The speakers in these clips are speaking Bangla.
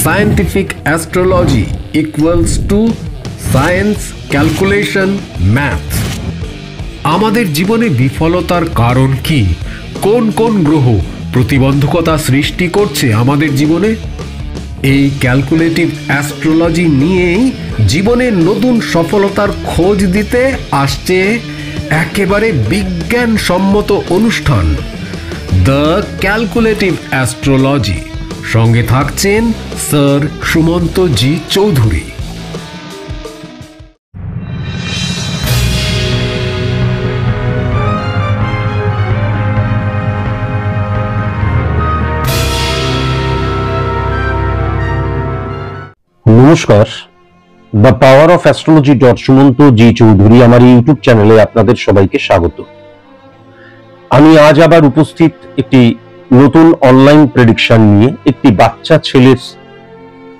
Scientific astrology equals to science, calculation, math. আমাদের জীবনে বিফলতার কারণ কি? কোন কোন গ্রহ প্রতিবন্ধকতা সৃষ্টি করছে আমাদের জীবনে? এই ক্যালকুলেটিভ অ্যাস্ট্রোলজি নিয়েই জীবনের নতুন সফলতার খোঁজ দিতে আসছে একেবারে বিজ্ঞানসম্মত অনুষ্ঠান দ্য ক্যালকুলেটিভ অ্যাস্ট্রোলজি। সঙ্গে থাকছেন স্যার সুমন্ত জি চৌধুরী। নমস্কার, the power of astrology Sumanta ji Chowdhury আমার ইউটিউব চ্যানেলে আপনাদের সবাইকে স্বাগত। আমি আজ আবার উপস্থিত একটি নতুন অনলাইন প্রেডিকশন নিয়ে, একটি বাচ্চা ছেলের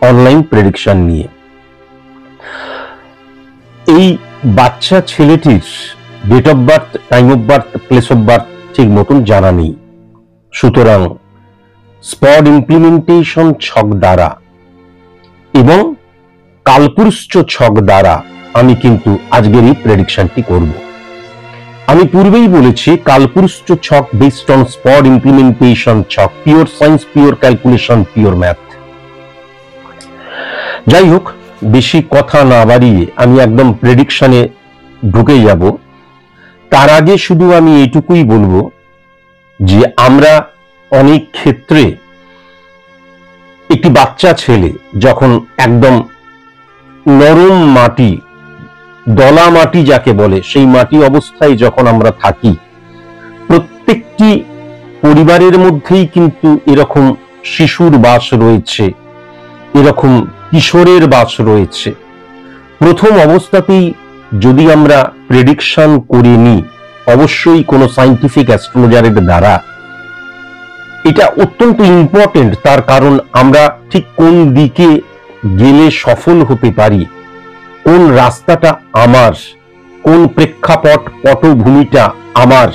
অনলাইন প্রেডিকশন নিয়ে। এই বাচ্চা ছেলেটির date of birth, time of birth, place of birth ঠিক মতন জানা নেই। সুতরাং স্পট ইমপ্লিমেন্টেশন ছক দ্বারা এবং কালপুরুষ ছক দ্বারা আমি কিন্তু আজকের এই প্রেডিকশনটি করব। আমি পূর্বেই বলেছি কালপুরুষ ছক বেসড অন স্পট ইমপ্লিমেন্টেশন ছক, pure science, pure calculation, pure math. যাই হোক, বেশি কথা না বাড়িয়ে আমি একদম প্রেডিকশনে ঢুকে যাব। তার আগে শুধু আমি এইটুকুই বলবো যে আমরা অনেক ক্ষেত্রে একটি বাচ্চা ছেলে যখন একদম নরম মাটি, দলা মাটি যাকে বলে, সেই মাটি অবস্থায় যখন আমরা থাকি, প্রত্যেকটি পরিবারের মধ্যেই কিন্তু এরকম শিশুর বাস রয়েছে, এরকম কিশোরের বাস রয়েছে। প্রথম অবস্থাতেই যদি আমরা প্রেডিকশন করে নিই, অবশ্যই কোনো সায়েন্টিফিক অ্যাস্ট্রোলজারের দ্বারা, এটা অত্যন্ত ইম্পর্টেন্ট। তার কারণ আমরা ঠিক কোন দিকে গেলে সফল হতে পারি, কোন রাস্তাটা আমার, কোন প্রেক্ষাপট পটভূমিটা আমার,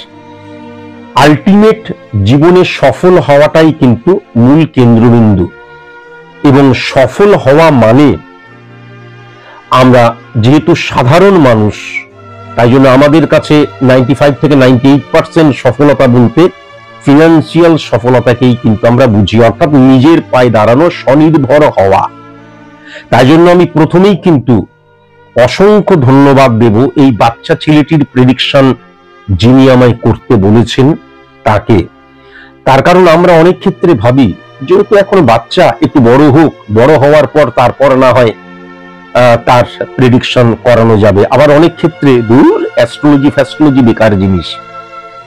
আলটিমেট জীবনে সফল হওয়াটাই কিন্তু মূল কেন্দ্রবিন্দু। এবং সফল হওয়া মানে আমরা যেহেতু সাধারণ মানুষ, তাই জন্য আমাদের কাছে 95 থেকে 98% সফলতা বলতে ফিনান্সিয়াল সফলতাকেই কিন্তু আমরা বুঝি, অর্থাৎ নিজের পায়ে দাঁড়ানো, স্বনির্ভর হওয়া। তাই জন্য আমি প্রথমেই কিন্তু অসংখ্য ধন্যবাদ দেব এই বাচ্চা ছেলেটির প্রেডিকশন যিনি আমায় করতে বলেছেন তাকে। তার কারণ আমরা অনেক ক্ষেত্রে ভাবি যেহেতু এখন বাচ্চা, একটু বড় হোক, বড় হওয়ার পর তারপর না হয় তার প্রেডিকশন করানো যাবে। আবার অনেক ক্ষেত্রে দূর, অ্যাস্ট্রোলজি বেকার জিনিস।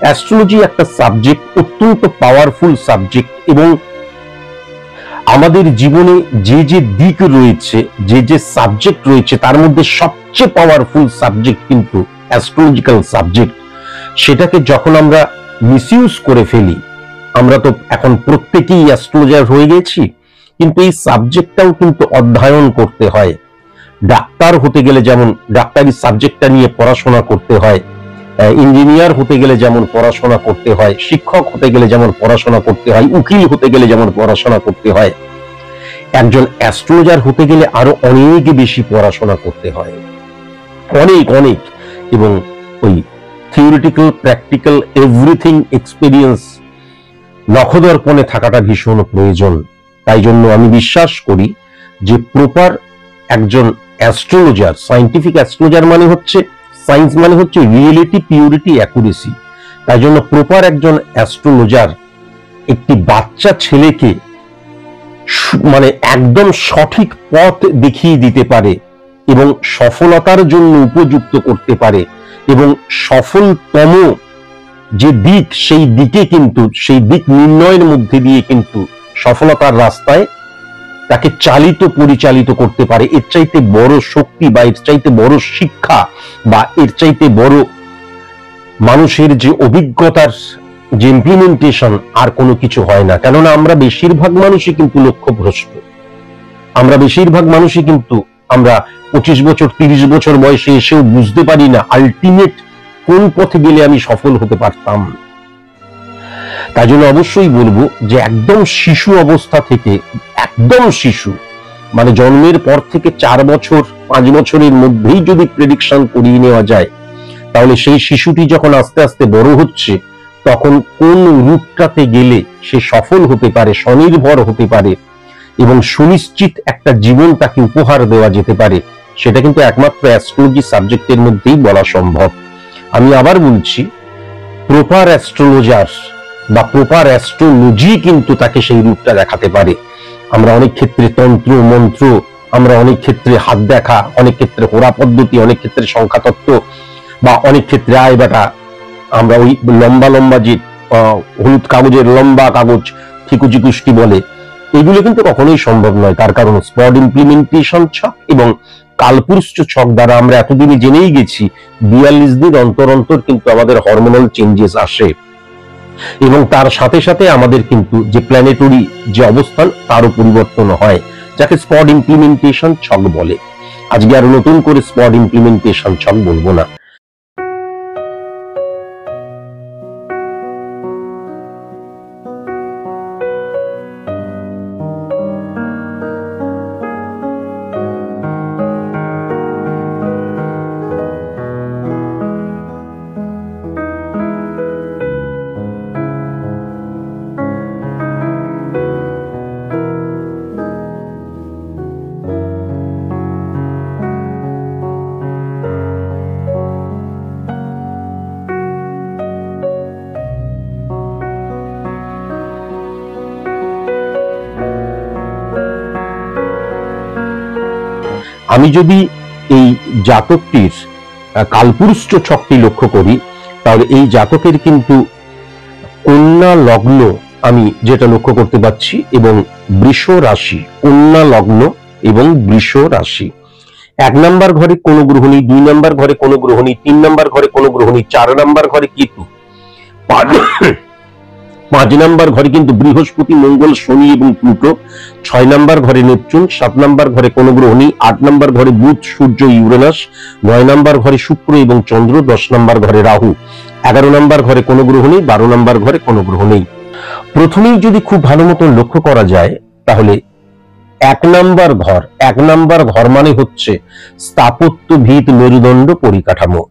অ্যাস্ট্রোলজি একটা সাবজেক্ট, অত্যন্ত পাওয়ারফুল সাবজেক্ট, এবং আমাদের জীবনে যে যে দিক রয়েছে, যে যে সাবজেক্ট রয়েছে, তার মধ্যে সবচেয়ে পাওয়ারফুল সাবজেক্ট কিন্তু অ্যাস্ট্রোলজিক্যাল সাবজেক্ট। সেটাকে যখন আমরা মিসইউজ করে ফেলি, আমরা তো এখন প্রত্যেকেই অ্যাস্ট্রোলজার হয়ে গেছি, কিন্তু এই সাবজেক্টটাও কিন্তু অধ্যয়ন করতে হয়। ডাক্তার হতে গেলে যেমন ডাক্তারি সাবজেক্টটা নিয়ে পড়াশোনা করতে হয়, ইঞ্জিনিয়ার হতে গেলে যেমন পড়াশোনা করতে হয়, শিক্ষক হতে গেলে যেমন পড়াশোনা করতে হয়, উকিল হতে গেলে যেমন পড়াশোনা করতে হয়, একজন অ্যাস্ট্রোলজার হতে গেলে আরো অনেক বেশি পড়াশোনা করতে হয়, অনেক অনেক। এবং ওই থিওরিটিক্যাল, প্র্যাকটিক্যাল, এভরিথিং এক্সপিরিয়েন্স নখদর্পণে থাকাটা ভীষণ প্রয়োজন। তাই জন্য আমি বিশ্বাস করি যে প্রপার একজন অ্যাস্ট্রোলজার, সায়েন্টিফিক অ্যাস্ট্রোলজার মানে হচ্ছে, সায়েন্স মানে হচ্ছে রিয়েলিটি, পিউরিটি, অ্যাকুরেসি। তাই জন্য প্রপার একজন অ্যাস্ট্রোলজার একটি বাচ্চা ছেলেকে মানে একদম সঠিক পথ দেখিয়ে দিতে পারে এবং সফলতার জন্য উপযুক্ত করতে পারে, এবং সফলতম যে দিক, সেই দিকে কিন্তু, সেই দিক নির্ণয়ের মধ্যে দিয়ে কিন্তু সফলতার রাস্তায় তাকে চালিত, পরিচালিত করতে পারে। এর চাইতে বড় শক্তি বা এর চাইতে বড় শিক্ষা বা এর চাইতে বড় মানুষের যে অভিজ্ঞতার যে ইমপ্লিমেন্টেশন আর কোনো কিছু হয় না। কেননা আমরা বেশিরভাগ মানুষই কিন্তু লক্ষ্যভ্রষ্ট। আমরা বেশিরভাগ মানুষই কিন্তু আমরা 25 বছর 30 বছর বয়সে এসেও বুঝতে পারি না আলটিমেট কোন পথে গেলে আমি সফল হতে পারতাম। তাই জন্য অবশ্যই বলবো যে একদম শিশু অবস্থা থেকে, একদম শিশু মানে জন্মের পর থেকে 4 বছর 5 বছরের মধ্যেই যদি প্রেডিকশন করিয়ে নেওয়া যায়, তাহলে সেই শিশুটি যখন আস্তে আস্তে বড় হচ্ছে তখন কোন রূপটাতে গেলে সে সফল হতে পারে, স্বনির্ভর হতে পারে এবং সুনিশ্চিত একটা জীবন তাকে উপহার দেওয়া যেতে পারে, সেটা কিন্তু একমাত্র অ্যাস্ট্রোলজি সাবজেক্টের মধ্যেই বলা সম্ভব। আমি আবার বলছি, প্রপার অ্যাস্ট্রোলজার বা প্রপার অ্যাস্ট্রোলজি কিন্তু তাকে সেই রূপটা দেখাতে পারে। আমরা অনেক ক্ষেত্রে তন্ত্র মন্ত্র, আমরা অনেক ক্ষেত্রে হাত দেখা, অনেক ক্ষেত্রে হোরা পদ্ধতি, অনেক ক্ষেত্রে সংখ্যাতত্ত্ব, বা অনেক ক্ষেত্রে আয় বেটা আমরা ওই লম্বা লম্বা যে হলুদ কাগজের লম্বা কাগজ ঠিকুচি কুষ্টি বলে, এগুলো কিন্তু কখনোই সম্ভব নয়। তার কারণ স্পট ইমপ্লিমেন্টেশন ছক এবং কালপুরুষ ছক দ্বারা আমরা এতদিনে জেনেই গেছি 42 দিন অন্তর অন্তর কিন্তু আমাদের হরমোনাল চেঞ্জেস আসে এবং তার সাথে সাথে আমাদের কিন্তু যে প্ল্যানেটরি যে অবস্থান তারও পরিবর্তন হয়, যাকে স্পট ইমপ্লিমেন্টেশন ছক বলে। আজকে আর নতুন করে স্পট ইমপ্লিমেন্টেশন ছক বলবো না। আমি যদি এই জাতকটির কালপুরুষ ছকটি লক্ষ্য করি, তাহলে এই জাতকের কিন্তু কন্যা লগ্ন আমি যেটা লক্ষ্য করতে পারছি এবং বৃষ রাশি, কন্যা লগ্ন এবং বৃষ রাশি। 1 নম্বর ঘরে কোন গ্রহণী, 2 নম্বর ঘরে কোন গ্রহণী, 3 নম্বর ঘরে কোন গ্রহণী, 4 নম্বর ঘরে কেতু, 5 নম্বর ঘরে কিন্তু বৃহস্পতি, মঙ্গল, শনি এবং প্লুটো, 6 নম্বর ঘরে নেপচুন, 7 নম্বর ঘরে কোন গ্রহণী, 8 নম্বর ঘরে বুধ, সূর্য, ইউরেনাস, 9 নম্বর ঘরে শুক্র এবং চন্দ্র, 10 নম্বর ঘরে রাহু, 11 নম্বর ঘরে কোন গ্রহণী, 12 নম্বর ঘরে কোন গ্রহণী। প্রথমেই যদি খুব ভালো মতো লক্ষ্য করা যায় তাহলে 1 নম্বর ঘর মানে হচ্ছে স্থাপত্য, ভিত, মেরুদণ্ড, পরিকাঠামো।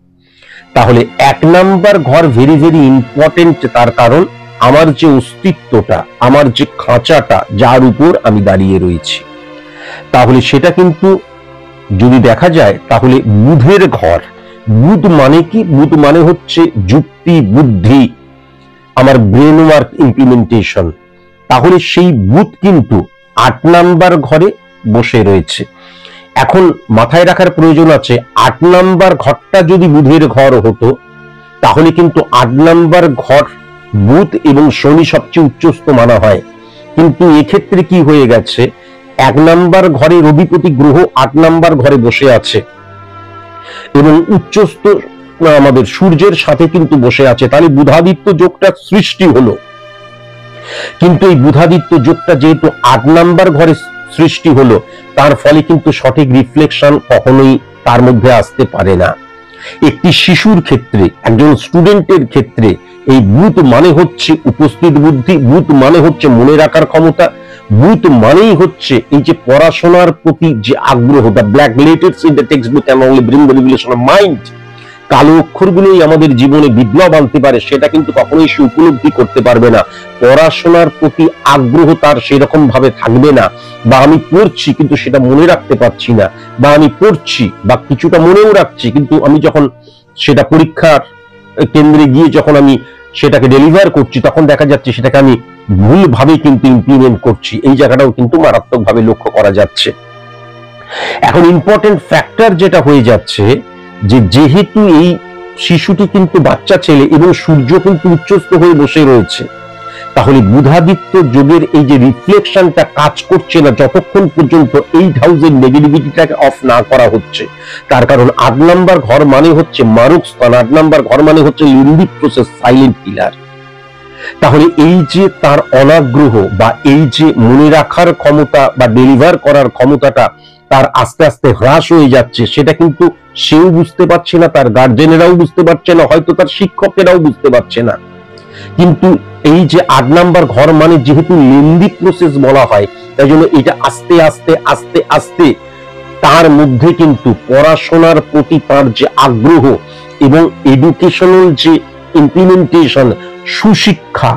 তাহলে 1 নম্বর ঘর ভেরি ভেরি ইম্পর্টেন্ট, তার কারণ আমার যে অস্তিত্বটা, আমার যে খাঁচাটা, যার উপর আমি দাঁড়িয়ে রয়েছি, তাহলে সেটা কিন্তু যদি দেখা যায় তাহলে বুধের ঘর। বুধ মানে কি? বুধ মানে হচ্ছে যুক্তি, বুদ্ধি, আমার ব্রেন ওয়ার্ক ইমপ্লিমেন্টেশন। তাহলে সেই বুধ কিন্তু 8 নম্বর ঘরে বসে রয়েছে। এখন মাথায় রাখার প্রয়োজন আছে, 8 নম্বর ঘরটা যদি বুধের ঘর হতো তাহলে কিন্তু 8 নম্বর ঘর বুধ এবং শনি সবচেয়ে উচ্চস্থ মানা হয়, কিন্তু এক্ষেত্রে কি হয়ে গেছে, 1 নম্বর ঘরে রবিপতি গ্রহ 8 নম্বর ঘরে বসে আছে এবং উচ্চস্থ আমাদের সূর্যের সাথে কিন্তু বসে আছে। তাহলে বুধাদিত্য যোগটা সৃষ্টি হলো, কিন্তু এই বুধাদিত্য যোগটা যেহেতু 8 নম্বর ঘরে সৃষ্টি হলো, তার ফলে কিন্তু সঠিক রিফ্লেকশন কখনোই তার মধ্যে আসতে পারে না। একটি শিশুর ক্ষেত্রে, একজন স্টুডেন্টের ক্ষেত্রে এই বুধ মানে হচ্ছে উপস্থিত বুদ্ধি, বুধ মানে হচ্ছে মনে রাখার ক্ষমতা, বুধ মানেই হচ্ছে এই যে পড়াশোনার প্রতি যে আগ্রহ, the black letters in the text book can only bring the revelation of mind. কালো অক্ষরগুলোই আমাদের জীবনে বিপ্লব আনতে পারে, সেটা কিন্তু কখনোই সে উপলব্ধি করতে পারবে না। পড়াশোনার প্রতি আগ্রহ তার সেরকম ভাবে থাকবে না, বা আমি পড়ছি কিন্তু সেটা মনে রাখতে পারছি না, বা আমি পড়ছি বা কিছুটা মনেও রাখছি কিন্তু আমি যখন সেটা পরীক্ষার কেন্দ্রে গিয়ে যখন আমি সেটাকে ডেলিভার করছি তখন দেখা যাচ্ছে সেটাকে আমি ভুলভাবে কিন্তু ইমপ্লিমেন্ট করছি। এই জায়গাটাও কিন্তু মারাত্মকভাবে লক্ষ্য করা যাচ্ছে। এখন ইম্পর্টেন্ট ফ্যাক্টর যেটা হয়ে যাচ্ছে, যে যেহেতু এই শিশুটি কিন্তু বাচ্চা ছেলে এবং সূর্য কিন্তু উচ্চস্থ হয়ে বসে রয়েছে, তাহলে বুধাদিত্য যোগের এই যে রিফ্লেকশনটা কাজ করছে না যতক্ষণ পর্যন্ত 8 হাউসের নেগেটিভিটিটাকে অফ না করা হচ্ছে। তার কারণ 8 নম্বর ঘর মানে হচ্ছে মারক স্থান, 8 নম্বর ঘর মানে হচ্ছে লিম্বিক প্রসেস, সাইলেন্ট কিলার। তাহলে এই যে তার অনাগ্রহ বা এই যে মনে রাখার ক্ষমতা বা ডেলিভার করার ক্ষমতাটা তার আস্তে আস্তে হ্রাস হয়ে যাচ্ছে, সেটা কিন্তু সেও বুঝতে পারছে না, তার গার্জেনেরাও বুঝতে পারছে না, হয়তো তার শিক্ষকেরাও বুঝতে পারছে না। কিন্তু এই যে 8 নাম্বার ঘর মানে যেহেতু লেন্দি প্রসেস বলা হয়, তাই জন্য এটা আস্তে আস্তে আস্তে আস্তে তার মধ্যে কিন্তু পড়াশোনার প্রতি তার যে আগ্রহ এবং এডুকেশনাল যে ইমপ্লিমেন্টেশন, সুশিক্ষা,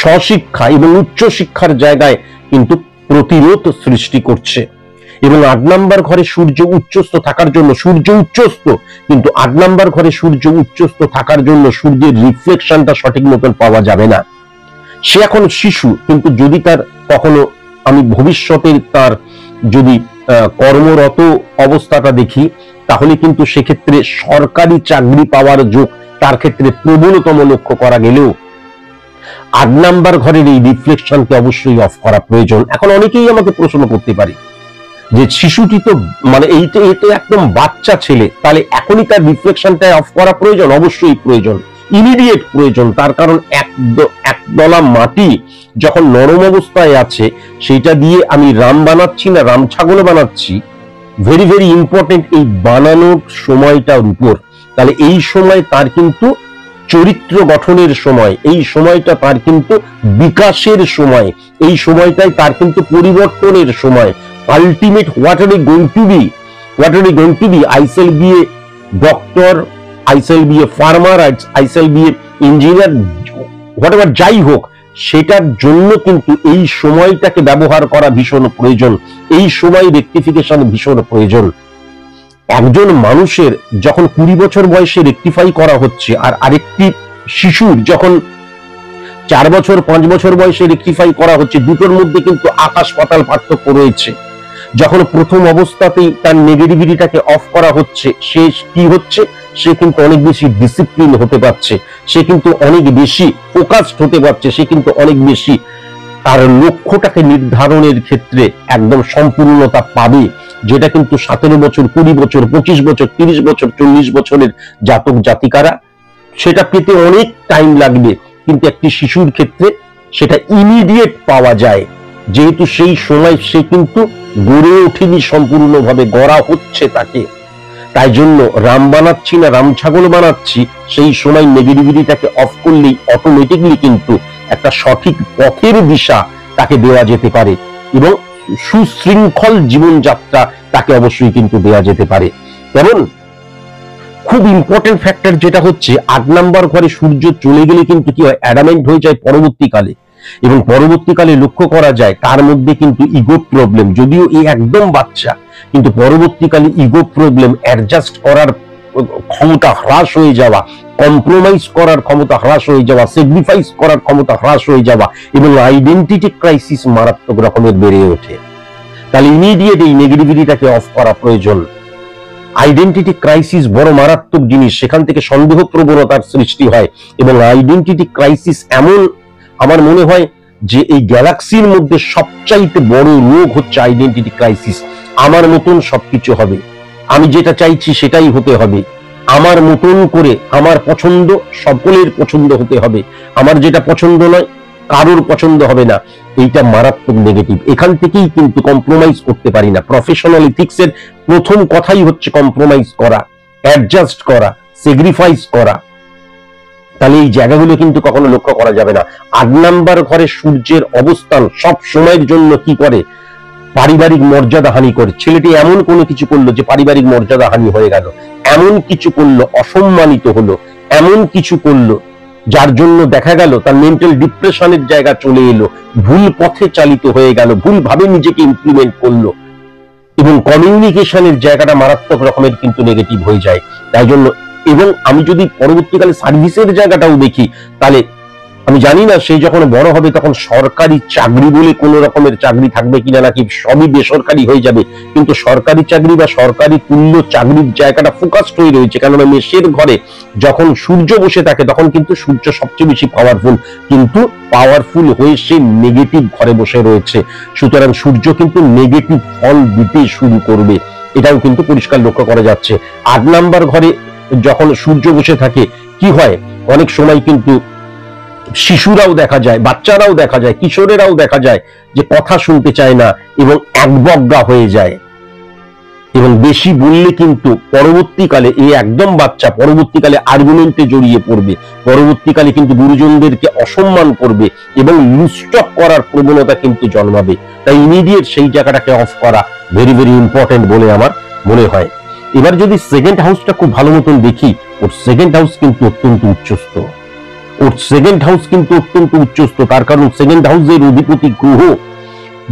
স্বশিক্ষা এবং উচ্চশিক্ষার জায়গায় কিন্তু প্রতিরোধ সৃষ্টি করছে। এবং 8 নাম্বার ঘরে সূর্য উচ্চস্থ থাকার জন্য, সূর্য উচ্চস্থ কিন্তু 8 নাম্বার ঘরে সূর্য উচ্চস্থ থাকার জন্য সূর্যের রিফ্লেকশনটা সঠিক মতন পাওয়া যাবে না। সে এখন শিশু, কিন্তু যদি তার কখনো আমি ভবিষ্যতের তার যদি কর্মরত অবস্থাটা দেখি, তাহলে কিন্তু সেক্ষেত্রে সরকারি চাকরি পাওয়ার যোগ তার ক্ষেত্রে প্রবলতম লক্ষ্য করা গেলেও 8 নাম্বার ঘরের এই রিফ্লেকশনকে অবশ্যই অফ করা প্রয়োজন। এখন অনেকেই আমাকে প্রশ্ন করতে পারে যে শিশুটি তো মানে এইটা একদম বাচ্চা ছেলে, তাহলে এখনই তার রিফ্লেকশনটা অফ করা প্রয়োজন? অবশ্যই প্রয়োজন, ইমিডিয়েট প্রয়োজন। তার কারণ একদলা মাটি যখন নরম অবস্থায় আছে, সেটা দিয়ে আমি রাম বানাচ্ছি না রাম ছাগল বানাচ্ছি, ভেরি ভেরি ইম্পর্টেন্ট এই বানানোর সময়টার উপর। তাহলে এই সময় তার কিন্তু চরিত্র গঠনের সময়, এই সময়টা তার কিন্তু বিকাশের সময়, এই সময়টাই তার কিন্তু পরিবর্তনের সময়। Ultimate what are we going to be? I shall be a doctor, I shall be a farmer, I shall be a engineer, whatever যাই হোক, সেটার জন্য কিন্তু এই সময়টাকে ব্যবহার করা ভীষণ প্রয়োজন। এই সময় রেকটিফিকেশন ভীষণ প্রয়োজন। একজন মানুষের যখন 20 বছর বয়সে রেকটিফাই করা হচ্ছে, আর আরেকটি শিশুর যখন 4 বছর 5 বছর বয়সে রেকটিফাই করা হচ্ছে, দুটোর মধ্যে কিন্তু আকাশ পাতাল পার্থক্য রয়েছে। যখন প্রথম অবস্থাতেই তার নেগেটিভিটিটাকে অফ করা হচ্ছে, সে কি হচ্ছে? সে কিন্তু অনেক বেশি ডিসিপ্লিন হতে পারছে, সে কিন্তু অনেক বেশি ফোকাসড হতে পারছে, সে কিন্তু অনেক বেশি তার লক্ষ্যটাকে নির্ধারণের ক্ষেত্রে একদম সম্পূর্ণতা পাবে, যেটা কিন্তু 17 বছর 20 বছর 25 বছর 30 বছর 40 বছরের জাতক জাতিকারা সেটা পেতে অনেক টাইম লাগবে। কিন্তু একটি শিশুর ক্ষেত্রে সেটা ইমিডিয়েট পাওয়া যায়, যেহেতু সেই সময় সে কিন্তু গড়ে ওঠেনি সম্পূর্ণভাবে, গড়া হচ্ছে তাকে। তাই জন্য রাম বানাচ্ছি না রাম ছাগল বানাচ্ছি, সেই সময় নেগেটিভিটিটাকে অফ করলেই অটোমেটিকলি কিন্তু একটা সঠিক পথের দিশা তাকে দেওয়া যেতে পারে এবং সুশৃঙ্খল জীবনযাত্রা তাকে অবশ্যই কিন্তু দেওয়া যেতে পারে। যেমন খুব ইম্পর্টেন্ট ফ্যাক্টর যেটা হচ্ছে 8 নাম্বার ঘরে সূর্য চলে গেলে কিন্তু কি হয়? অ্যাডামেন্ট হয়ে যায় পরবর্তীকালে, এবং পরবর্তীকালে লক্ষ্য করা যায় তার মধ্যে কিন্তু ইগো প্রবলেম, যদিও এই একদম বাচ্চা, কিন্তু পরবর্তীকালে ইগো প্রবলেম, অ্যাডজাস্ট করার ক্ষমতা হ্রাস হয়ে যাওয়া, কম্প্রোমাইজ করার ক্ষমতা হ্রাস হয়ে যাওয়া, স্যাক্রিফাইস করার ক্ষমতা হ্রাস হয়ে যাওয়া এবং আইডেন্টিটি ক্রাইসিস মারাত্মক রকমের বেড়ে ওঠে। তাহলে ইমিডিয়েট এই নেগেটিভিটিটাকে অফ করা প্রয়োজন। আইডেন্টিটি ক্রাইসিস বড় মারাত্মক জিনিস, সেখান থেকে সন্দেহ প্রবণতার সৃষ্টি হয় এবং আইডেন্টিটি ক্রাইসিস এমন, আমার মনে হয় যে এই গ্যালাক্সির মধ্যে সবচাইতে বড় রোগ হচ্ছে আইডেন্টিটি ক্রাইসিস। আমার মতন সবকিছু হবে, আমি যেটা চাইছি সেটাই হতে হবে, আমার মতন করে, আমার পছন্দ সকলের পছন্দ হতে হবে, আমার যেটা পছন্দ নয় কারোর পছন্দ হবে না। এইটা মারাত্মক নেগেটিভ। এখান থেকেই কিন্তু কম্প্রোমাইজ করতে পারি না। প্রফেশনাল এথিক্সের প্রথম কথাই হচ্ছে কম্প্রোমাইজ করা, অ্যাডজাস্ট করা, স্যাক্রিফাইস করা। তাহলে এই জায়গাগুলো কিন্তু কখনো লক্ষ্য করা যাবে না। 8 নাম্বার ঘরে সূর্যের অবস্থান সব সময়ের জন্য কি করে? পারিবারিক মর্যাদা হানি করে। ছেলেটি এমন কোনো কিছু করলো যে পারিবারিক মর্যাদা হানি হয়ে গেল, এমন কিছু করলো অসম্মানিত হলো, এমন কিছু করলো যার জন্য দেখা গেল তার মেন্টাল ডিপ্রেশনের জায়গা চলে এলো, ভুল পথে চালিত হয়ে গেল, ভুলভাবে নিজেকে ইমপ্লিমেন্ট করলো এবং কমিউনিকেশনের জায়গাটা মারাত্মক রকমের কিন্তু নেগেটিভ হয়ে যায়। তাই জন্য, এবং আমি যদি পরবর্তীকালে সার্ভিসের জায়গাটাও দেখি, তাহলে আমি জানি না সে যখন বড় হবে তখন সরকারি চাকরি বলে কোন রকমের চাকরি থাকবে কিনা, নাকি সবই বেসরকারি হয়ে যাবে। কিন্তু সরকারি চাকরি বা সরকারি তুল্য চাকরির জায়গাটা ফোকাসড হয়ে রয়েছে, কেননা মেষের ঘরে যখন সূর্য বসে থাকে তখন কিন্তু সূর্য সবচেয়ে বেশি পাওয়ারফুল, কিন্তু পাওয়ারফুল হয়ে সে নেগেটিভ ঘরে বসে রয়েছে। সুতরাং সূর্য কিন্তু নেগেটিভ ফল দিতে শুরু করবে, এটাও কিন্তু পরিষ্কার লক্ষ্য করা যাচ্ছে। 8 নাম্বার ঘরে যখন সূর্য বসে থাকে কি হয়? অনেক সময় কিন্তু শিশুরাও দেখা যায়, বাচ্চারাও দেখা যায়, কিশোরেরাও দেখা যায় যে কথা শুনতে চায় না এবং একবজ্ঞা হয়ে যায়। এবং বেশি বললে কিন্তু পরবর্তীকালে এই একদম বাচ্চা পরবর্তীকালে আর্গুমেন্টে জড়িয়ে পড়বে, পরবর্তীকালে কিন্তু গুরুজনদেরকে অসম্মান করবে এবং লুস্টক করার প্রবণতা কিন্তু জন্মাবে। তাই ইমিডিয়েট সেই জায়গাটাকে অফ করা ভেরি ভেরি ইম্পর্টেন্ট বলে আমার মনে হয়। এবার যদি সেকেন্ড হাউসটা খুব ভালো মতন দেখি, ওর সেকেন্ড হাউস কিন্তু অত্যন্ত উচ্চস্থ, ওর সেকেন্ড হাউস কিন্তু অত্যন্ত উচ্চস্থ। তার কারণ সেকেন্ড হাউসের অধিপতি গ্রহ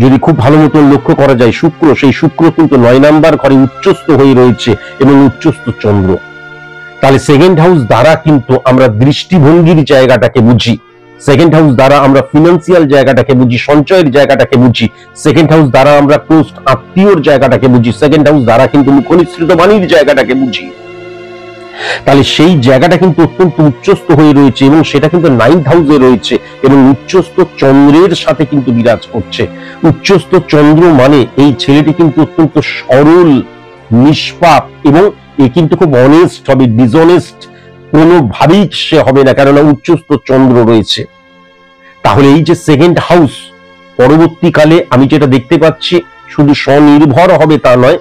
যদি খুব ভালো মতন লক্ষ্য করা যায় শুক্র, সেই শুক্র কিন্তু 9 নাম্বার ঘরে উচ্চস্থ হয়ে রয়েছে এবং উচ্চস্থ চন্দ্র। তাহলে সেকেন্ড হাউস দ্বারা কিন্তু আমরা দৃষ্টিভঙ্গির জায়গাটাকে বুঝি, সেকেন্ড হাউস দ্বারা আমরা ফিনান্সিয়াল জায়গাটাকে বুঝি, সঞ্চয়ের জায়গাটাকে বুঝি, সেকেন্ড হাউস দ্বারা আমরা ক্লোজ আত্মীয়র জায়গাটাকে বুঝি, সেকেন্ড হাউস দ্বারা কিন্তু মুখনিসৃত বাণীর জায়গাটাকে বুঝি। তাহলে সেই জায়গাটা কিন্তু অত্যন্ত উচ্চস্থ হয়ে রয়েছে এবং সেটা কিন্তু 9th হাউসে রয়েছে এবং উচ্চস্থ চন্দ্রের সাথে কিন্তু বিরাজ করছে। উচ্চস্থ চন্দ্র মানে এই ছেলেটি কিন্তু অত্যন্ত সরল, নিষ্পাপ এবং এ কিন্তু খুব অনেস্ট হবে, ডিসঅনেস্ট কোনোভাবেই সে হবে না, কেননা উচ্চস্থ চন্দ্র রয়েছে। তাহলে এই যে সেকেন্ড হাউস পরবর্তীকালে আমি যেটা দেখতে পাচ্ছি, শুধু স্বনির্ভর হবে তা নয়,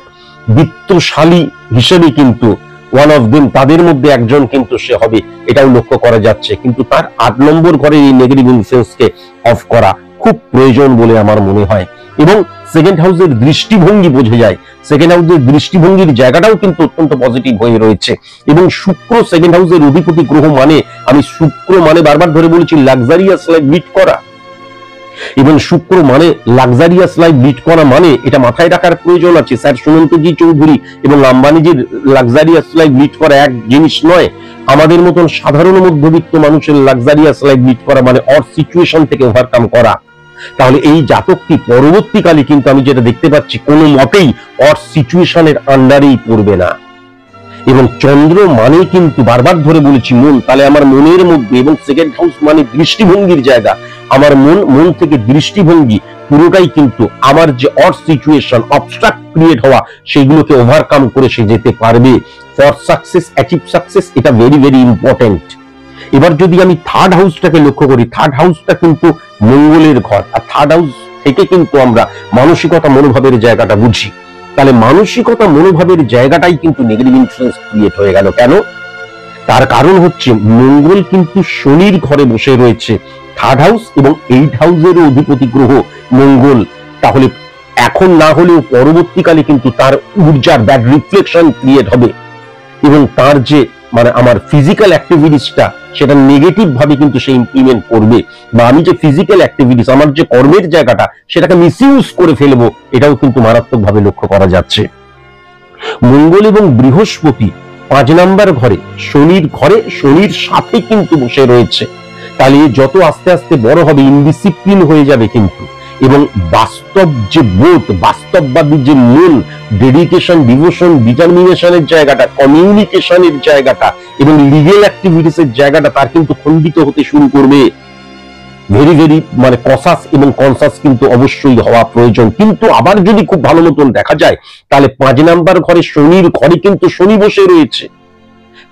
বিত্তশালী হিসেবে কিন্তু ওয়ান অফ দেম, তাদের মধ্যে একজন কিন্তু সে হবে, এটাও লক্ষ্য করা যাচ্ছে। কিন্তু তার 8 নম্বর ঘরের এই নেগেটিভ ইনফ্লুয়েন্সকে অফ করা খুব প্রয়োজন বলে আমার মনে হয়। এবং সেকেন্ড হাউসের দৃষ্টিভঙ্গি বোঝা যায়, সেকেন্ড হাউসের দৃষ্টিভঙ্গির জায়গাটাও কিন্তু অত্যন্ত পজিটিভ হয়ে রয়েছে। এবং শুক্র সেকেন্ড হাউসের অধিপতি গ্রহ মানে, আমি শুক্র মানে বারবার ধরে বলেছি লাক্সারিয়াস লাইফ লিড করা, এবং শুক্র মানে লাক্সারিয়াস লাইফ লিড করা মানে এটা মাথায় রাখার প্রয়োজন আছে। স্যার সুমন্তজি চৌধুরী এবং আম্বানিজির লাক্সারিয়াস লাইফ লিড করা এক জিনিস নয়। আমাদের মতন সাধারণ মধ্যবিত্ত মানুষের লাক্সারিয়াস লাইফ লিড করা মানে অড সিচুয়েশন থেকে ওভারকাম করা। তাহলে এই জাতকটি পরবর্তীকালে কিন্তু আমি যেটা দেখতে পাচ্ছি, কোনো মতেই অড সিচুয়েশনের আন্ডারেই পড়বে না। এবং চন্দ্র মানে কিন্তু বারবার ধরে বলেছি মন, তাহলে আমার মনের মধ্যে, এবং সেকেন্ড হাউস মানে দৃষ্টিভঙ্গির জায়গা, আমার মন থেকে দৃষ্টিভঙ্গি পুরোটাই কিন্তু আমার যে অড সিচুয়েশন, অবস্ট্রাক্ট ক্রিয়েট হওয়া, সেগুলোকে ওভারকাম করে সে যেতে পারবে। ফর সাকসেস, অ্যাচিভ সাকসেস, এটা ভেরি ভেরি ইম্পর্টেন্ট। এবার যদি আমি থার্ড হাউসটাকে লক্ষ্য করি, থার্ড হাউসটা কিন্তু মঙ্গলের ঘর, আর থার্ড হাউস থেকে কিন্তু আমরা মানসিকতা মনোভাবের জায়গাটা বুঝি। তাহলে মানসিকতা মনোভাবের জায়গাটাই কিন্তু নেগেটিভ ইনফ্লুয়েন্স ক্রিয়েট হয়ে গেল। কেন? তার কারণ হচ্ছে মঙ্গল কিন্তু শনির ঘরে বসে রয়েছে, থার্ড হাউস এবং 8 হাউসের অধিপতি গ্রহ মঙ্গল। তাহলে এখন না হলেও পরবর্তীকালে কিন্তু তার ঊর্জার ব্যাড রিফ্লেকশন ক্রিয়েট হবে এবং তার যে মানে আমার ফিজিক্যাল অ্যাক্টিভিটিসটা, সেটা নেগেটিভ ভাবে কিন্তু সে ইমপ্লিমেন্ট করবে, বা আমি যে ফিজিক্যাল অ্যাক্টিভিটিস, আমার যে কর্মের জায়গাটা, সেটাকে মিসইউজ করে ফেলবো, এটাও কিন্তু মারাত্মক ভাবে লক্ষ্য করা যাচ্ছে। মঙ্গল এবং বৃহস্পতি 5 নাম্বার ঘরে, শনির ঘরে, শনির সাথে কিন্তু বসে রয়েছে। তাহলে যত আস্তে আস্তে বড় হবে, ইনডিসিপ্লিন হয়ে যাবে কিন্তু, এবং বাস্তব যে বোধ, বাস্তববাদী যে মন, ডেডিকেশন, ডিভোশন, ডিটারমিনেশনের জায়গাটা, কমিউনিকেশনের জায়গাটা এবং লিগেল অ্যাক্টিভিটিসের জায়গাটা তার কিন্তু খণ্ডিত হতে শুরু করবে। ভেরি ভেরি মানে কসাস এবং কনসাস কিন্তু অবশ্যই হওয়া প্রয়োজন। কিন্তু আবার যদি খুব ভালো মতন দেখা যায়, তাহলে 5 নাম্বার ঘরে, শনির ঘরে কিন্তু শনি বসে রয়েছে।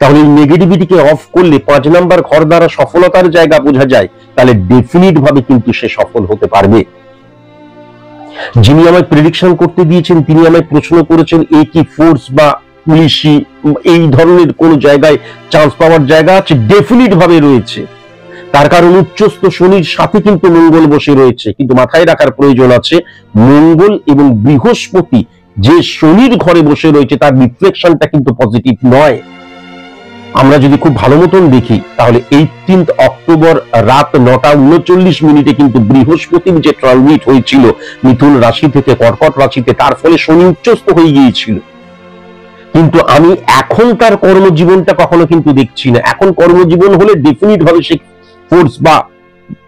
তাহলে এই নেগেটিভিটিকে অফ করলে 5 নাম্বার ঘর দ্বারা সফলতার জায়গা বোঝা যায়, তাহলে ডেফিনিট ভাবে কিন্তু সে সফল হতে পারবে। যিনি আমায় প্রেডিকশন করতে দিয়েছেন, তিনি আমায় প্রশ্ন করেছেন এ কি ফোর্স বা পুলিশি এই ধরনের কোন জায়গায় চান্স পাওয়ার জায়গা আছে? ডেফিনিট ভাবে রয়েছে। তার কারণ উচ্চস্থ শনির সাথে কিন্তু মঙ্গল বসে রয়েছে। কিন্তু মাথায় রাখার প্রয়োজন আছে, মঙ্গল এবং বৃহস্পতি যে শনির ঘরে বসে রয়েছে, তার রিফ্লেকশনটা কিন্তু পজিটিভ নয়। আমরা যদি খুব ভালো মতন দেখি, তাহলে 18 অক্টোবর রাত 9:39 কিন্তু বৃহস্পতির যে ট্রানজিট হয়েছিল মিথুন রাশি থেকে কর্কট রাশিতে, তার ফলে শনি উচ্চস্থ হয়ে গিয়েছিল। কিন্তু আমি এখন তার কর্মজীবনটা কখনো কিন্তু দেখছি না। এখন কর্মজীবন হলে ডেফিনিট ভাবে সে ফোর্স বা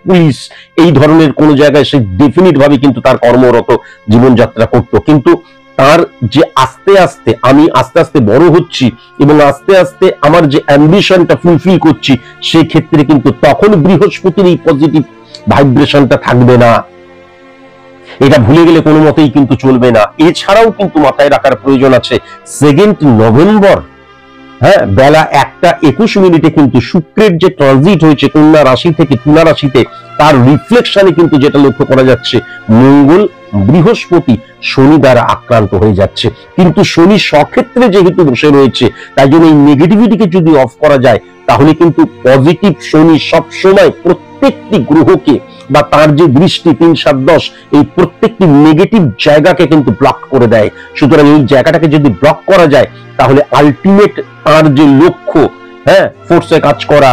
পুলিশ এই ধরনের কোন জায়গায় সে ডেফিনিট ভাবে কিন্তু তার কর্মরত জীবনযাত্রা করত। কিন্তু তার যে আস্তে আস্তে আমি আস্তে আস্তে বড় হচ্ছি এবং আস্তে আস্তে আমার যে অ্যাম্বিশনটা ফুলফিল করছি, সেই ক্ষেত্রে কিন্তু তখন বৃহস্পতির এই পজিটিভ ভাইব্রেশনটা থাকবে না। এটা ভুলে গেলে কোনো মতেই কিন্তু চলবে না। এছাড়াও কিন্তু মাথায় রাখার প্রয়োজন আছে, 2 নভেম্বর বেলা 1:21 কিন্তু শুক্রের যে ট্রানজিট হয়েছে কন্যা রাশি থেকে তুলা রাশিতে, তার রিফ্লেকশনে কিন্তু যেটা লক্ষ্য করা যাচ্ছে, মঙ্গল বৃহস্পতি শনি দ্বারা আক্রান্ত হয়ে যাচ্ছে। কিন্তু শনি স্বক্ষেত্রে যেহেতু বসে রয়েছে, তাই জন্য এই নেগেটিভিটিকে যদি অফ করা যায়, তাহলে কিন্তু পজিটিভ শনি সবসময় প্রত্যেকটি গ্রহকে বা তার যে দৃষ্টি 3, 7, 10 এই প্রত্যেকটি নেগেটিভ জায়গাকে কিন্তু ব্লক করে দেয়। সুতরাং এই জায়গাটাকে যদি ব্লক করা যায়, তাহলে আলটিমেট তার যে লক্ষ্য, ফোর্সে কাজ করা,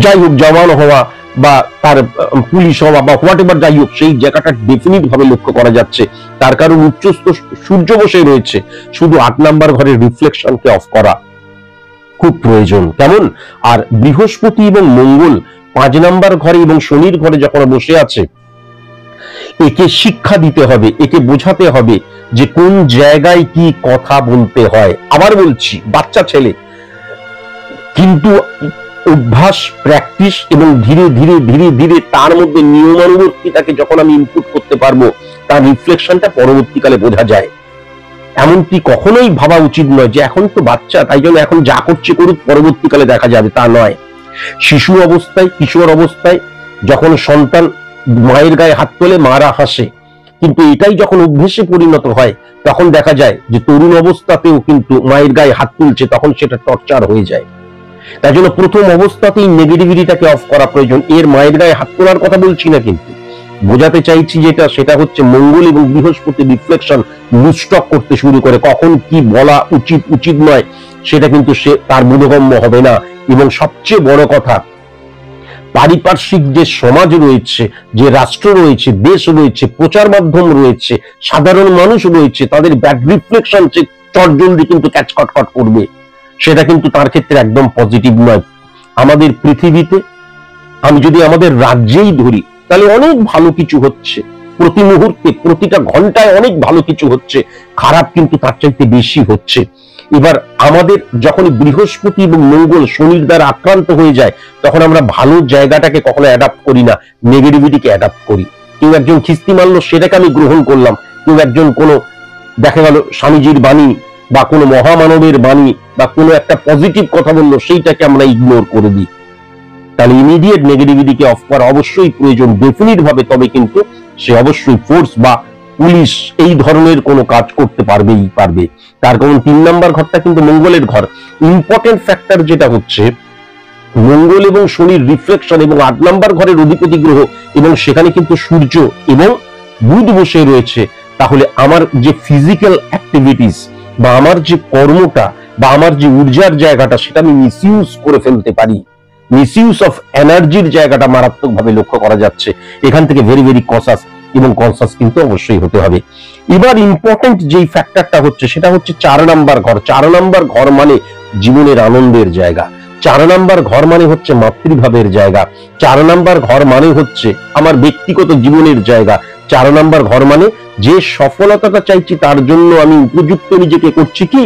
যাই হোক জওয়ান হওয়া বা তার পুলিশ হওয়া বা হোয়াট এভার যাই হোক, সেই জায়গাটা ডেফিনিট ভাবে লক্ষ্য করা যাচ্ছে। তার কারণ উচ্চস্থ সূর্য বসে রয়েছে, শুধু 8 নাম্বার ঘরের রিফ্লেকশনকে অফ করা খুব প্রয়োজন। কেমন? আর বৃহস্পতি এবং মঙ্গল 5 নাম্বার ঘরে এবং শনির ঘরে যখন বসে আছে, একে শিক্ষা দিতে হবে, একে বোঝাতে হবে যে কোন জায়গায় কি কথা বলতে হয়। আবার বলছি, বাচ্চা ছেলে, কিন্তু অভ্যাস, প্র্যাকটিস এবং ধীরে ধীরে ধীরে ধীরে তার মধ্যে নিয়মানুবর্তিতাকে যখন আমি ইনপুট করতে পারবো, তার রিফ্লেকশনটা পরবর্তীকালে বোঝা যায়। এমনটি কখনোই ভাবা উচিত নয় যে এখন তো বাচ্চা, তাই জন্য এখন যা করছে করুক, পরবর্তীকালে দেখা যাবে, তা নয়। শিশু অবস্থায়, কিশোর অবস্থায় যখন সন্তান মায়ের গায়ে হাত তোলে, মারা হাসে, কিন্তু এটাই যখন অভ্যেসে পরিণত হয়, তখন দেখা যায় যে তরুণ অবস্থাতেও কিন্তু মায়ের গায়ে হাত তুলছে, তখন সেটা টর্চার হয়ে যায়। তাই জন্য প্রথম অবস্থাতেই নেগেটিভিটিটাকে অফ করা প্রয়োজন। এর মায়ের গায়ে হাত তোলার কথা বলছি না, কিন্তু বোঝাতে চাইছি সেটা হচ্ছে মঙ্গল এবং বৃহস্পতি রিফ্লেকশন লুস্টক করতে শুরু করে, কখন কি বলা উচিত উচিত নয় সেটা কিন্তু সে তার বোধগম্য হবে না। এবং সবচেয়ে বড় কথা, পারিপার্শ্বিক যে সমাজ রয়েছে, যে রাষ্ট্র রয়েছে, দেশ রয়েছে, প্রচার মাধ্যম রয়েছে, সাধারণ মানুষ রয়েছে, তাদের ব্যাড রিফ্লেকশন চটজলদি কিন্তু ক্যাচ কট করবে, সেটা কিন্তু তার ক্ষেত্রে একদম পজিটিভ নয়। আমাদের পৃথিবীতে, আমি যদি আমাদের রাজ্যেই ধরি, তাহলে অনেক ভালো কিছু হচ্ছে, প্রতি মুহূর্তে প্রতিটা ঘন্টায় অনেক ভালো কিছু হচ্ছে, খারাপ কিন্তু তার চাইতে বেশি হচ্ছে। এবার আমাদের যখন বৃহস্পতি এবং মঙ্গল শনির দ্বারা আক্রান্ত হয়ে যায়, তখন আমরা ভালো জায়গাটাকে কখনো অ্যাডাপ্ট করি না, নেগেটিভিটিকে অ্যাডাপ্ট করি। কেউ একজন খিস্তি মারলো, সেটাকে আমি গ্রহণ করলাম। কেউ একজন কোনো দেখা গেল স্বামীজির বাণী বা কোনো মহামানবের বাণী বা কোনো একটা পজিটিভ কথা বললো, সেইটাকে আমরা ইগনোর করে দিই। তাহলে ইমিডিয়েট নেগেটিভিটিকে অফ করা অবশ্যই প্রয়োজন, ডেফিনিট ভাবে। তবে কিন্তু সে অবশ্যই ফোর্স বা পুলিশ এই ধরনের কোনো কাজ করতে পারবে। তার কারণ 3 নাম্বার ঘরটা কিন্তু মঙ্গলের ঘর। ইম্পর্টেন্ট ফ্যাক্টর যেটা হচ্ছে মঙ্গল এবং শনির রিফ্লেকশন এবং 8 নাম্বার ঘরের অধিপতি গ্রহ, এবং সেখানে কিন্তু সূর্য এবং বুধ বসে রয়েছে। তাহলে আমার যে ফিজিক্যাল অ্যাক্টিভিটিস বা আমার যে কর্মটা বা আমার যে ঊর্জার জায়গাটা, সেটা আমি মিসইউজ করে ফেলতে পারি। মিসইউজ অফ এনার্জির জায়গাটা মারাত্মকভাবে লক্ষ্য করা যাচ্ছে। এখান থেকে ভেরি ভেরি কনসাস এবং কনসাস কিন্তু অবশ্যই হতে হবে। এবার ইম্পর্টেন্ট যেই ফ্যাক্টরটা হচ্ছে, সেটা হচ্ছে 4 নাম্বার ঘর। 4 নাম্বার ঘর মানে জীবনের আনন্দের জায়গা। 4 নাম্বার ঘর মানে হচ্ছে মাতৃভাবের জায়গা। 4 নাম্বার ঘর মানে হচ্ছে আমার ব্যক্তিগত জীবনের জায়গা। 4 নাম্বার ঘর মানে যে সফলতাটা চাইছি তার জন্য আমি উপযুক্ত নিজেকে করছি কি,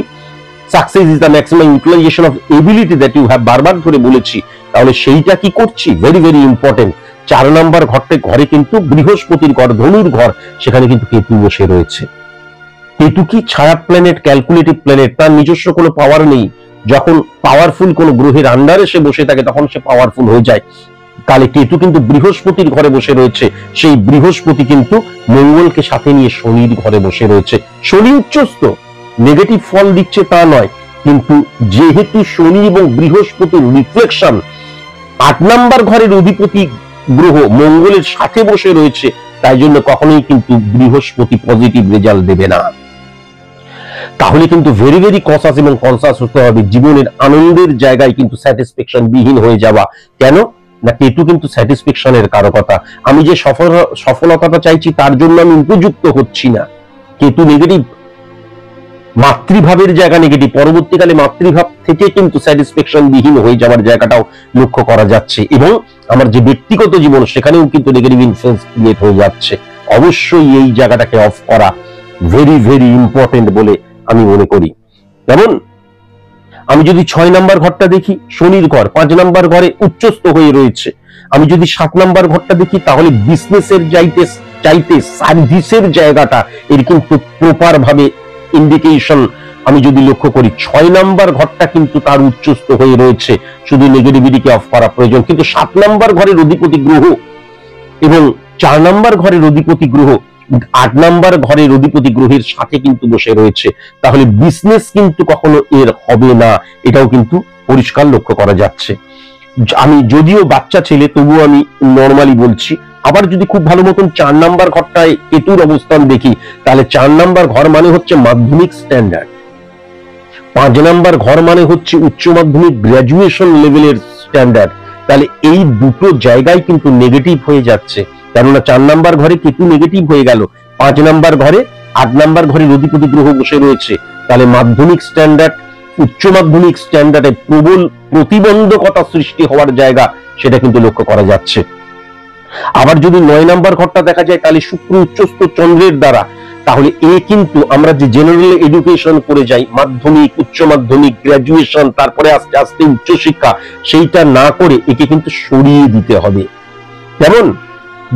success is the maximum utilization of ability that you have, বারবার ধরে বলেছি। তাহলে সেইটা কি করছি, ভেরি ভেরি ইম্পর্টেন্ট। 4 নাম্বার ঘরে কিন্তু বৃহস্পতির ঘর, ধনুর ঘর, সেখানে কিন্তু কেতু বসে রয়েছে। কেতু কি ছায়া প্ল্যানেট, ক্যালকুলেটিভ প্ল্যানেট, তার নিজস্ব কোনো পাওয়ার নেই। যখন পাওয়ারফুল কোনো গ্রহের আন্ডারে সে বসে থাকে, তখন সে পাওয়ারফুল হয়ে যায়। তাহলে কেতু কিন্তু বৃহস্পতির ঘরে বসে রয়েছে। সেই বৃহস্পতি কিন্তু মঙ্গলকে সাথে নিয়ে শনির ঘরে বসে রয়েছে। শনি উচ্চস্থ, নেগেটিভ ফল দিচ্ছে তা নয়, কিন্তু যেহেতু শনি এবং বৃহস্পতির রিফ্লেকশন 8 নাম্বার ঘরের অধিপতি গ্রহ মঙ্গলের সাথে বসে রয়েছে, তাই জন্য কখনোই কিন্তু বৃহস্পতি পজিটিভ রেজাল্ট দেবে না। তাহলে কিন্তু ভেরি ভেরি কনসাস এবং কনসাস হতে হবে। জীবনের আনন্দের জায়গায় কিন্তু স্যাটিসফ্যাকশন বিহীন হয়ে যাওয়া, কেন না কেতু কিন্তু স্যাটিসফ্যাকশনের কারকতা। আমি যে সফলতাটা চাইছি তার জন্য আমি উপযুক্ত হচ্ছি না। কেতু নেগেটিভ, মাতৃভাবের জায়গা নেগেটিভ, পরবর্তীকালে মাতৃভাব থেকে কিন্তু স্যাটিসফ্যাকশন বিহীন হয়ে যাওয়ার জায়গাটাও লক্ষ্য করা যাচ্ছে। এবং আমার যে ব্যক্তিগত জীবন, সেখানেও কিন্তু নেগেটিভ ইনফ্লুয়েন্স ক্রিয়েট হয়ে যাচ্ছে। অবশ্যই এই জায়গাটাকে অফ করা ভেরি ভেরি ইম্পর্টেন্ট বলে আমি মনে করি। যেমন আমি যদি 6 নাম্বার ঘরটা দেখি, শনির ঘর 5 নাম্বার ঘরে উচ্চস্থ হয়ে রয়েছে। আমি যদি 7 নাম্বার ঘরটা দেখি, তাহলে বিজনেসের চাইতে সার্ভিসের জায়গাটা এর কিন্তু প্রপার ভাবে ইন্ডিকেশন আমি যদি লক্ষ্য করি। 6 নাম্বার ঘরটা কিন্তু তার উচ্চস্থ হয়ে রয়েছে, শুধু নেগেটিভিটিকে অফ করা প্রয়োজন। কিন্তু 7 নাম্বার ঘরের অধিপতি গ্রহ এবং 4 নম্বর ঘরের অধিপতি গ্রহ 8 নম্বর ঘরের অধিপতি গ্রহের সাথে কিন্তু বসে রয়েছে, তাহলে বিজনেস কিন্তু কখনো এর হবে না, এটাও কিন্তু পরিষ্কার লক্ষ্য করা যাচ্ছে। আমি যদিও বাচ্চা ছেলে তবুও আমি নর্মালি বলছি। আবার যদি খুব ভালো মতন 4 নম্বর ঘরটায় কেতুর অবস্থান দেখি, তাহলে 4 নম্বর ঘর মানে হচ্ছে মাধ্যমিক স্ট্যান্ডার্ড, 5 নম্বর ঘর মানে হচ্ছে উচ্চ মাধ্যমিক গ্রাজুয়েশন লেভেলের স্ট্যান্ডার্ড। তাহলে এই দুটো জায়গায় কিন্তু নেগেটিভ হয়ে যাচ্ছে, কেননা 4 নম্বর ঘরে কেতু নেগেটিভ হয়ে গেল, 5 নম্বর ঘরে 8 নম্বর ঘরের অধিপতি গ্রহ বসে রয়েছে। তাহলে মাধ্যমিক স্ট্যান্ডার্ড উচ্চ মাধ্যমিক স্ট্যান্ডার্ডে প্রবল প্রতিবন্ধকতা সৃষ্টি হওয়ার জায়গা, সেটা কিন্তু লক্ষ্য করা যাচ্ছে। আবার যদি 9 নম্বর ঘরটা দেখা যায়, তাহলে শুক্র উচ্চস্থ চন্দ্রের দ্বারা, তাহলে এ কিন্তু আমরা যে জেনারেল এডুকেশন করে যাই, মাধ্যমিক উচ্চ মাধ্যমিক গ্রাজুয়েশন, তারপরে আস্তে আস্তে উচ্চশিক্ষা, সেইটা না করে একে কিন্তু সরিয়ে দিতে হবে।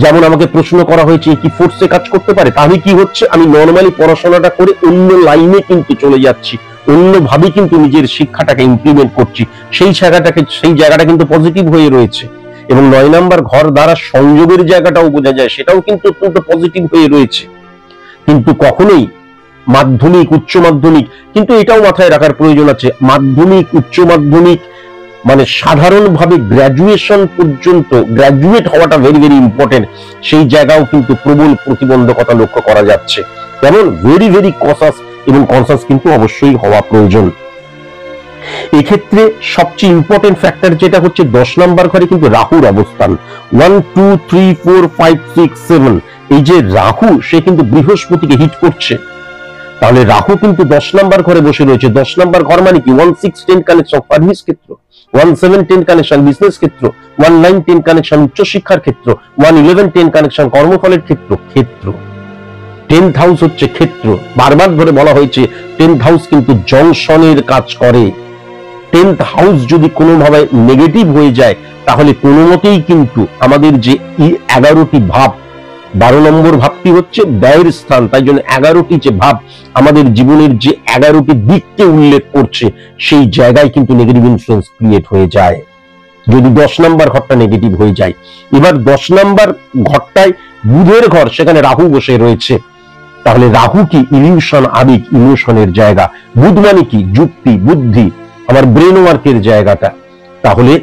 যেমন আমাকে প্রশ্ন করা হয়েছে কি ফোর্সে কাজ করতে পারে, তাহলে কি হচ্ছে, আমি নর্মালি পড়াশোনাটা করে অন্য লাইনে কিন্তু চলে যাচ্ছি, অন্যভাবে কিন্তু নিজের শিক্ষাটাকে ইমপ্লিমেন্ট করছি, সেই জায়গাটা কিন্তু পজিটিভ হয়ে রয়েছে। এবং 9 নম্বর ঘর দ্বারা সংযোগের জায়গাটাও বোঝা যায়, সেটাও কিন্তু অত্যন্ত পজিটিভ হয়ে রয়েছে। কিন্তু কখনোই মাধ্যমিক উচ্চ মাধ্যমিক, কিন্তু এটাও মাথায় রাখার প্রয়োজন আছে, মাধ্যমিক উচ্চ মাধ্যমিক মানে সাধারণভাবে গ্রাজুয়েশন পর্যন্ত গ্রাজুয়েট হওয়াটা ভেরি ভেরি ইম্পর্টেন্ট, সেই জায়গাও কিন্তু প্রবল প্রতিবন্ধকতা লক্ষ্য করা যাচ্ছে। তেমন ভেরি ভেরি কসাস এবং কনসাস কিন্তু অবশ্যই হওয়া প্রয়োজন। এক্ষেত্রে সবচেয়ে ইম্পর্টেন্ট ফ্যাক্টর যেটা হচ্ছে 10 নম্বর ঘরে কিন্তু রাহুর অবস্থান, 1 2 3 4 5 6 7, এই যে রাহু সে কিন্তু বৃহস্পতিকে হিট করছে, তাহলে রাহু কিন্তু 10 নম্বর ঘরে বসে রয়েছে। 10 নম্বর ঘর মানে কি 1 6 10 কানেকশন সার্ভিস ক্ষেত্র, 1 7 10 কানেকশন বিজনেস ক্ষেত্র, 1 9 10 কানেকশন উচ্চশিক্ষার ক্ষেত্র, 1 11 10 কানেকশন কর্মফলের ক্ষেত্র। 10th হাউস হচ্ছে ক্ষেত্র, বারবার ধরে বলা হয়েছে 10th হাউস কিন্তু জংশনের কাজ করে। 10th হাউস যদি কোনোভাবে নেগেটিভ হয়ে যায়, তাহলে কোনো মতেই কিন্তু আমাদের যে 11টি ভাব, 12 নম্বর ভাবটি হচ্ছে ব্যয়ের স্থান, তাই জন্য 11টি যে ভাব আমাদের জীবনের যে 11টি দিককে উল্লেখ করছে, সেই জায়গায় কিন্তু নেগেটিভ ইনফ্লুয়েন্স ক্রিয়েট হয়ে যায় যদি 10 নম্বর ঘরটা নেগেটিভ হয়ে যায়। এবার 10 নম্বর ঘরটায় বুধের ঘর, সেখানে রাহু বসে রয়েছে, তাহলে রাহু কি ইলিউশন, আবেগ, ইমোশনের জায়গা, বুধ মানে কি যুক্তি, বুদ্ধি, আমার ব্রেন ওয়ার্কের জায়গাটা। তাহলে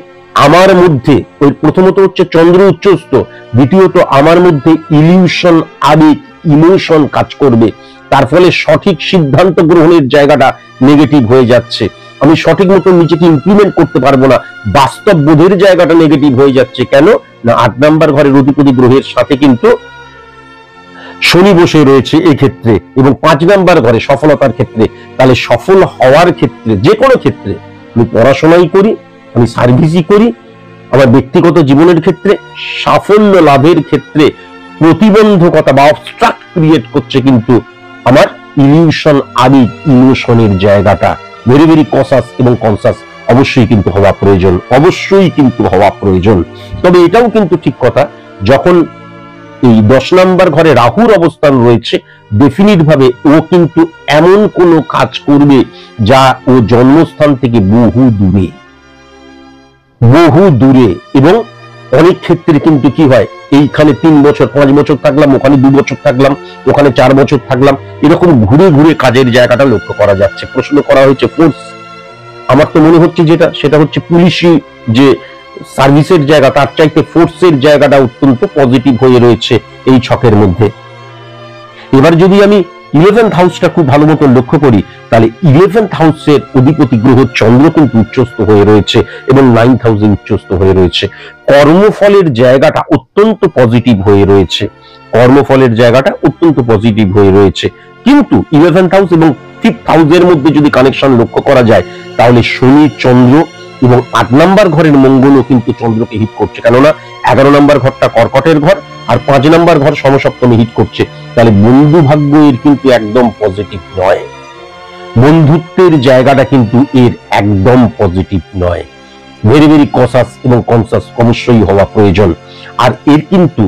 আমার মধ্যে ওই প্রথমত হচ্ছে চন্দ্র উচ্চস্থ, দ্বিতীয়ত আমার মধ্যে ইলিউশন, আবেগ, ইমোশন কাজ করবে, তার ফলে সঠিক সিদ্ধান্ত গ্রহণের জায়গাটা নেগেটিভ হয়ে যাচ্ছে, আমি সঠিক মতো নিজেকে ইমপ্লিমেন্ট করতে পারবো না, বাস্তব বোধের জায়গাটা নেগেটিভ হয়ে যাচ্ছে। কেন না 8 নম্বর ঘরের অধিপতি গ্রহের সাথে কিন্তু শনি বসে রয়েছে এক্ষেত্রে, এবং 5 নম্বর ঘরে সফলতার ক্ষেত্রে। তাহলে সফল হওয়ার ক্ষেত্রে, যে কোনো ক্ষেত্রে, আমি পড়াশোনাই করি, আমি সার্ভিসই করি, আমার ব্যক্তিগত জীবনের ক্ষেত্রে, সাফল্য লাভের ক্ষেত্রে প্রতিবন্ধকতা বা অবস্ট্রাক্ট ক্রিয়েট করছে কিন্তু আমার ইলিউশন, আবেগ, ইমোশনের জায়গাটা। ভেরি ভেরি কসাস এবং কনসাস অবশ্যই কিন্তু হওয়া প্রয়োজন, অবশ্যই কিন্তু হওয়া প্রয়োজন। তবে এটাও কিন্তু ঠিক কথা, যখন এই 10 নম্বর ঘরে রাহুর অবস্থান রয়েছে, ডেফিনিট ভাবে ও কিন্তু এমন কোনো কাজ করবে যা ও জন্মস্থান থেকে বহু দূরে, এবং অনেক ক্ষেত্রে কিন্তু কি হয়, এইখানে 3 বছর 5 বছর থাকলাম, ওখানে 2 বছর থাকলাম, ওখানে 4 বছর থাকলাম, এরকম ঘুরে ঘুরে কাজের জায়গাটা লক্ষ্য করা যাচ্ছে। প্রশ্ন করা হয়েছে ফোর্স, আমার তো মনে হচ্ছে সেটা হচ্ছে পুলিশি যে সার্ভিসের জায়গা, তার চাইতে ফোর্সের জায়গাটা অত্যন্ত পজিটিভ হয়ে রয়েছে এই ছকের মধ্যে। এবার যদি আমি 11th হাউসটা খুব ভালো মতো লক্ষ্য করি, তাহলে 11th হাউসের অধিপতি গ্রহ চন্দ্র কিন্তু উচ্চস্থ হয়ে রয়েছে এবং 9th হাউসে উচ্চস্থ হয়ে রয়েছে। কর্মফলের জায়গাটা অত্যন্ত পজিটিভ হয়ে রয়েছে, কর্মফলের জায়গাটা অত্যন্ত পজিটিভ হয়ে রয়েছে। কিন্তু 11th হাউস এবং 5th হাউসের মধ্যে যদি কানেকশন লক্ষ্য করা যায়, তাহলে শনি, চন্দ্র এবং 8 নম্বর ঘরের মঙ্গলও কিন্তু চন্দ্রকে হিট করছে, কেননা 11 নম্বর ঘরটা কর্কটের ঘর আর 5 নম্বর ঘর সমসপ্তমী হিট করছে। তাহলে বন্ধু ভাগ্য এর কিন্তু একদম পজিটিভ নয়, বন্ধুত্বের জায়গাটা কিন্তু এর একদম পজিটিভ নয়। ভেরি ভেরি কসাস এবং কনসাস অবশ্যই হওয়া প্রয়োজন। আর এর কিন্তু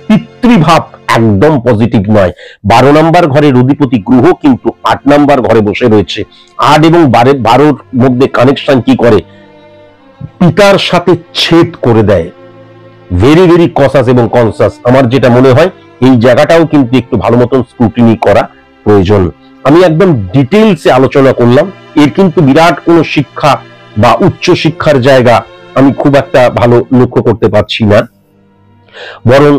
পিতৃভাব একদম পজিটিভ নয়। 12 নম্বর ঘরের অধিপতি গ্রহ কিন্তু 8 নম্বর ঘরে বসে রয়েছে। 8 এবং 12 মধ্যে কানেকশন কি করে, পিতার সাথে ছেদ করে দেয়। ভেরি ভেরি কসাস এবং কনসাস। আমার যেটা মনে হয় এই জায়গাটাও কিন্তু একটু ভালো মতন স্ক্রুটিনি করা প্রয়োজন। আমি একদম ডিটেইলসে আলোচনা করলাম, এর কিন্তু বিরাট কোনো শিক্ষা বা উচ্চ শিক্ষার জায়গা আমি খুব একটা ভালো লক্ষ্য করতে পারছি না, বরং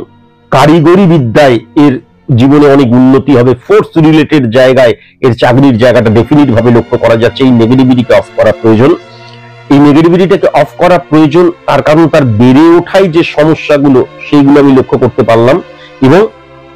কারিগরি বিদ্যায় এর জীবনে অনেক উন্নতি হবে। ফোর্স রিলেটেড জায়গায় এর চাকরির জায়গাটা ডেফিনিট ভাবে লক্ষ্য করা যাচ্ছে। এই নেগেটিভিটিকে অফ করা প্রয়োজন, এই নেগেটিভিটিটাকে অফ করা প্রয়োজন, তার কারণ তার বেড়ে ওঠাই যে সমস্যাগুলো সেইগুলো আমি লক্ষ্য করতে পারলাম। এবং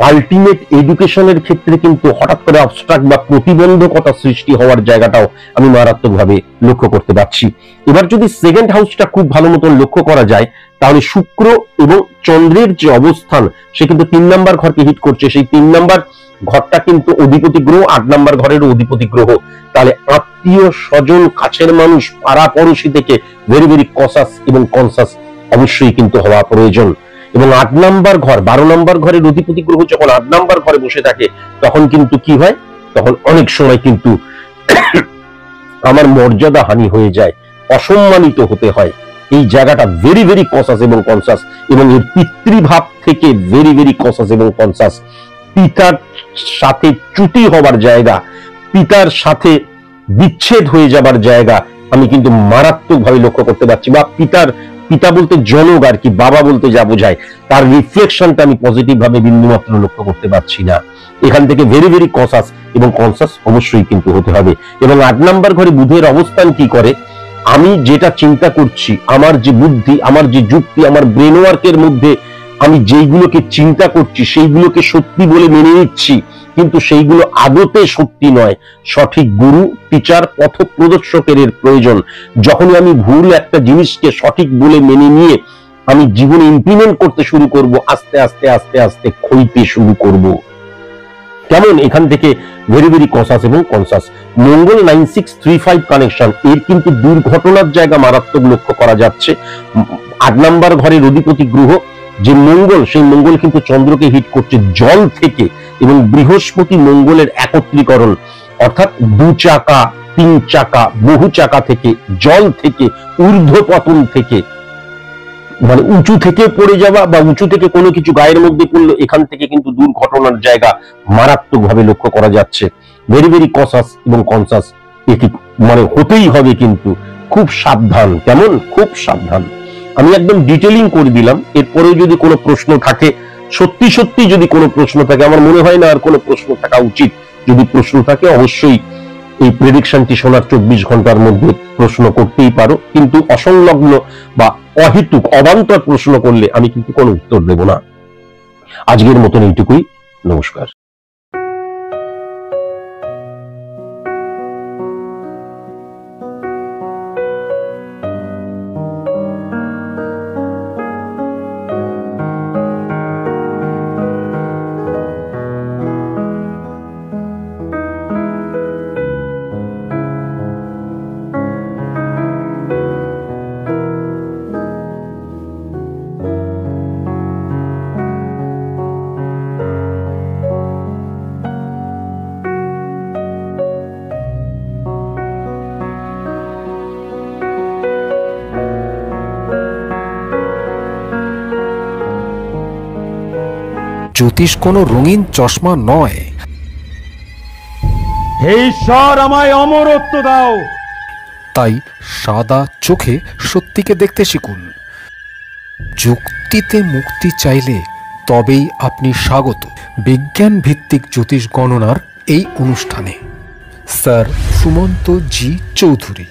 আলটিমেট এডুকেশনের ক্ষেত্রে কিন্তু হঠাৎ করে অবস্ট্রাক্ট বা প্রতিবন্ধকতা সৃষ্টি হওয়ার জায়গাটাও আমি মারাত্মকভাবে লক্ষ্য করতে পারছি। এবার যদি সেকেন্ড হাউসটা খুব ভালো মতন লক্ষ্য করা যায়, তাহলে শুক্র এবং চন্দ্রের যে অবস্থান সে কিন্তু 3 নাম্বার ঘরকে হিট করছে। সেই 3 নাম্বার ঘরটা কিন্তু অধিপতি গ্রহ, 8 নাম্বার ঘরের অধিপতি গ্রহ। তাহলে আত্মীয় স্বজন, কাছের মানুষ, পাড়া পড়োশি থেকে ভেরি ভেরি কসাস এবং কনসাস অবশ্যই কিন্তু হওয়া প্রয়োজন। এবং 8 নাম্বার ঘর, 12 নাম্বার ঘরের অধিপতি গ্রহ যখন 8 নাম্বার ঘরে বসে থাকে, তখন কিন্তু কি হয়, তখন অনেক সময় কিন্তু আমার মর্যাদা হানি হয়ে যায়, অসম্মানিত হতে হয়। এই জায়গাটা ভেরি ভেরি কসাস এবং কনসাস। এবং এর পিতৃভাব থেকে ভেরি ভেরি কসাস এবং কনসাস। পিতার সাথে চ্যুতি হবার জায়গা, পিতার সাথে বিচ্ছেদ হয়ে যাবার জায়গা আমি কিন্তু মারাত্মকভাবে লক্ষ্য করতে পারছি। বা পিতা বলতে জনক আর কি, বাবা বলতে যা বোঝায়, তার রিফ্লেকশনটা আমি পজিটিভ ভাবে বিন্দুমাত্র লক্ষ্য করতে পারছি না। এখান থেকে ভেরি ভেরি কসাস এবং কনসাস অবশ্যই কিন্তু হতে হবে। এবং 8 নাম্বার ঘরে বুধের অবস্থান কি করে, আমি যেটা চিন্তা করছি, আমার যে বুদ্ধি, আমার যে যুক্তি, আমার ব্রেন ওয়ার্কের মধ্যে আমি যেইগুলোকে চিন্তা করছি সেইগুলোকে সত্যি বলে মেনে নিচ্ছি, কিন্তু সেইগুলো আদতে সত্যি নয়। সঠিক গুরু, টিচার, পথ প্রদর্শকের এর প্রয়োজন। যখনই আমি ভুল একটা জিনিসকে সঠিক বলে মেনে নিয়ে আমি জীবনে ইমপ্লিমেন্ট করতে শুরু করব, আস্তে আস্তে আস্তে আস্তে ক্ষইতে শুরু করব। কেমন এখান থেকে ভেরি ভেরি কসাস এবং কনসাস। মঙ্গল 9635 কানেকশন, এর কিন্তু দুর্ঘটনার জায়গা মারাত্মক লক্ষ্য করা যাচ্ছে। 8 নাম্বার ঘরের অধিপতি গ্রহ যে মঙ্গল, সেই মঙ্গল কিন্তু চন্দ্রকে হিট করছে জল থেকে। এবং বৃহস্পতি মঙ্গলের একত্রীকরণ, অর্থাৎ 2 চাকা, 3 চাকা, বহু চাকা থেকে, জল থেকে, ঊর্ধ্বপতন থেকে, মানে উঁচু থেকে পড়ে যাওয়া বা উঁচু থেকে কোনো কিছু গায়ের মধ্যে পড়লো, এখান থেকে কিন্তু দুর্ঘটনার জায়গা মারাত্মকভাবে লক্ষ্য করা যাচ্ছে। ভেরি ভেরি কসাস এবং কনসাস এটি মানে হতেই হবে, কিন্তু খুব সাবধান। কেমন, খুব সাবধান। আমি একদম ডিটেলিং করে দিলাম। এরপরেও যদি কোনো প্রশ্ন থাকে, সত্যি সত্যি যদি কোনো প্রশ্ন থাকে, আমার মনে হয় না আর কোনো প্রশ্ন থাকা উচিত। যদি প্রশ্ন থাকে অবশ্যই এই প্রেডিকশনটি শোনার 24 ঘন্টার মধ্যে প্রশ্ন করতেই পারো, কিন্তু অসংলগ্ন বা অহেতুক অবান্তর প্রশ্ন করলে আমি কিন্তু কোনো উত্তর দেব না। আজকের মতন এইটুকুই, নমস্কার। জ্যোতিষ কোনো রঙিন চশমা নয়। হে ঈশ্বর, আমায় অমরত্ব দাও। তাই সাদা চোখে সত্যিকে দেখতে শিখুন। যুক্তিতে মুক্তি চাইলে তবেই আপনি স্বাগত বিজ্ঞান ভিত্তিক জ্যোতিষ গণনার এই অনুষ্ঠানে। স্যার সুমন্ত জি চৌধুরী।